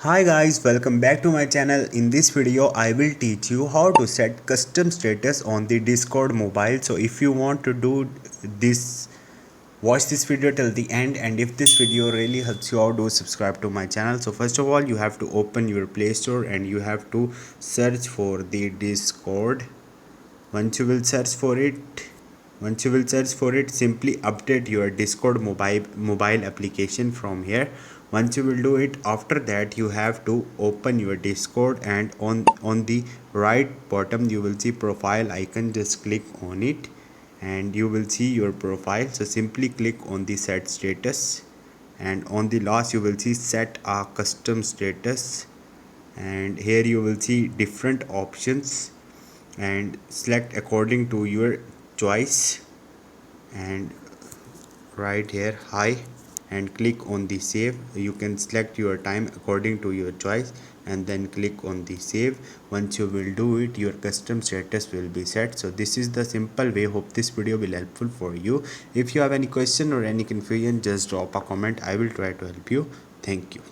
Hi guys, welcome back to my channel. In this video I will teach you how to set custom status on the Discord mobile. So if you want to do this, watch this video till the end, and if this video really helps you out, do subscribe to my channel. So first of all, you have to open your Play Store and you have to search for the Discord. once you will search for it once you will search for it, simply update your Discord mobile application from here. Once you will do it, after that you have to open your Discord, and on the right bottom you will see profile icon. Just click on it and you will see your profile. So simply click on the set status, and on the last you will see set a custom status, and here you will see different options, and select according to your choice, and right here hi, and click on the save. You can select your time according to your choice and then click on the save. Once you will do it, your custom status will be set. So this is the simple way. Hope this video will helpful for you. If you have any question or any confusion, just drop a comment. I will try to help you. Thank you.